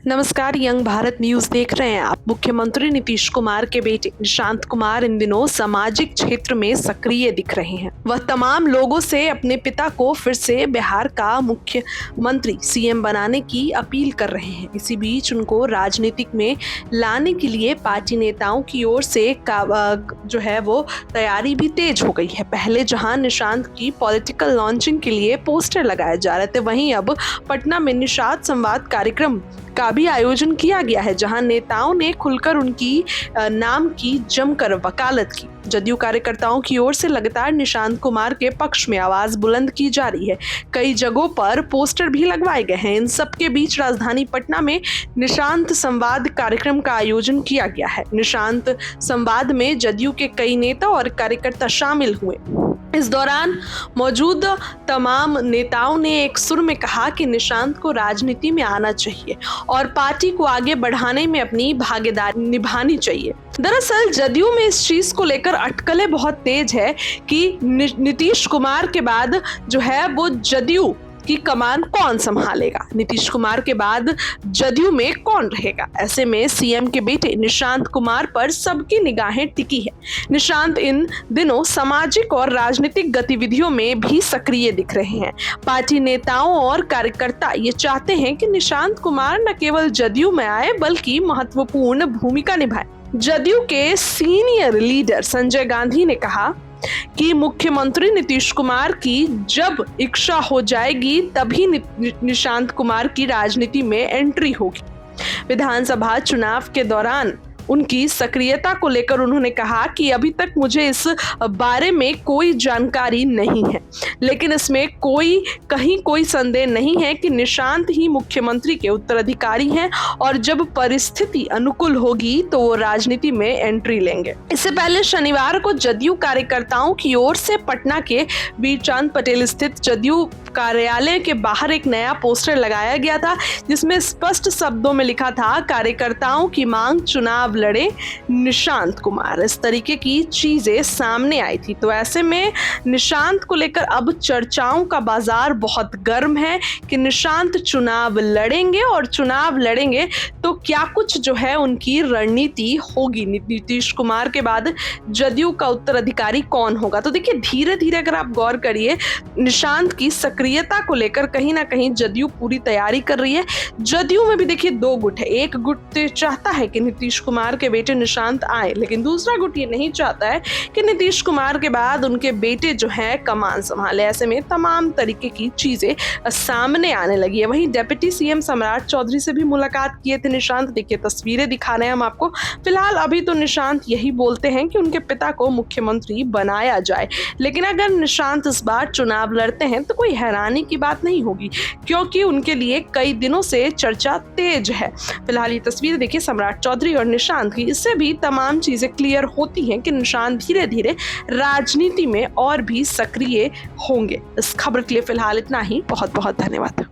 नमस्कार, young Bharat news देख रहे हैं आप। मुख्यमंत्री नीतीश कुमार के बेटे निशांत कुमार इन दिनों सामाजिक क्षेत्र में सक्रिय दिख रहे हैं। वह तमाम लोगों से अपने पिता को फिर से बिहार का मुख्यमंत्री सीएम बनाने की अपील कर रहे हैं। इसी बीच उनको राजनीतिक में लाने के लिए पार्टी नेताओं की ओर से जो है वो तैयारी भी तेज हो गई है। पहले जहां निशांत की पॉलिटिकल लॉन्चिंग के लिए पोस्टर लगाए जा रहे थे, वहीं अब पटना में निशांत संवाद कार्यक्रम का भी आयोजन किया गया है, जहां नेताओं ने खुलकर उनकी नाम की जमकर वकालत की। जदयू कार्यकर्ताओं की ओर से लगातार निशांत कुमार के पक्ष में आवाज बुलंद की जा रही है। कई जगहों पर पोस्टर भी लगवाए गए हैं। इन सब के बीच राजधानी पटना में निशांत संवाद कार्यक्रम का आयोजन किया गया है। निशांत संवाद में जदयू के कई नेता और कार्यकर्ता शामिल हुए। इस दौरान मौजूद तमाम नेताओं ने एक सुर में कहा कि निशांत को राजनीति में आना चाहिए और पार्टी को आगे बढ़ाने में अपनी भागीदारी निभानी चाहिए। दरअसल जदयू में इस चीज को लेकर अटकलें बहुत तेज है कि नीतीश कुमार के बाद जो है वो जदयू की कमान कौन संभालेगा, नीतीश कुमार के बाद जदयू में कौन रहेगा। ऐसे में सीएम के बेटे निशांत कुमार पर सबकी निगाहें टिकी है। निशांत इन दिनों सामाजिक और राजनीतिक गतिविधियों में भी सक्रिय दिख रहे हैं। पार्टी नेताओं और कार्यकर्ता ये चाहते हैं कि निशांत कुमार न केवल जदयू में आए बल्कि महत्वपूर्ण भूमिका निभाए। जदयू के सीनियर लीडर संजय गांधी ने कहा कि मुख्यमंत्री नीतीश कुमार की जब इच्छा हो जाएगी तभी निशांत कुमार की राजनीति में एंट्री होगी। विधानसभा चुनाव के दौरान उनकी सक्रियता को लेकर उन्होंने कहा कि अभी तक मुझे इस बारे में कोई जानकारी नहीं है, लेकिन इसमें कहीं कोई संदेह नहीं है कि निशांत ही मुख्यमंत्री के उत्तराधिकारी हैं और जब परिस्थिति अनुकूल होगी तो वो राजनीति में एंट्री लेंगे। इससे पहले शनिवार को जदयू कार्यकर्ताओं की ओर से पटना के वीर चांद पटेल स्थित जदयू कार्यालय के बाहर एक नया पोस्टर लगाया गया था, जिसमें स्पष्ट शब्दों में लिखा था, कार्यकर्ताओं की मांग चुनाव लड़े निशांत कुमार। इस तरीके की चीजें सामने आई थी। तो ऐसे में निशांत को लेकर अब चर्चाओं का बाजार बहुत गर्म है कि निशांत चुनाव लड़ेंगे और चुनाव लड़ेंगे तो क्या कुछ जो है उनकी रणनीति होगी। नीतीश कुमार के बाद जदयू का उत्तराधिकारी कौन होगा। तो देखिए, धीरे धीरे अगर आप गौर करिए, निशांत की सक्रियता को लेकर कहीं ना कहीं जदयू पूरी तैयारी कर रही है। जदयू में भी देखिए दो गुट है। एक गुट चाहता है कि नीतीश कुमार के बेटे निशांत आए, लेकिन दूसरा गुट ये नहीं चाहता है कि नीतीश कुमार के बाद उनके बेटे जो है कमान संभाले। ऐसे में तमाम तरीके की चीजें सामने आने लगी है। वहीं डिप्टी सीएम सम्राट चौधरी से भी मुलाकात किए थे निशांत। देखिए, तस्वीरें दिखा रहे हैं हम आपको। फिलहाल अभी तो निशांत यही बोलते हैं कि उनके पिता को मुख्यमंत्री बनाया जाए, लेकिन अगर निशांत इस बार चुनाव लड़ते हैं तो कोई हैरानी की बात नहीं होगी, क्योंकि उनके लिए कई दिनों से चर्चा तेज है। फिलहाल ये तस्वीर देखिए सम्राट चौधरी और निशांत की। इससे भी तमाम चीजें क्लियर होती हैं कि निशांत धीरे धीरे राजनीति में और भी सक्रिय होंगे। इस खबर के लिए फिलहाल इतना ही। बहुत बहुत धन्यवाद।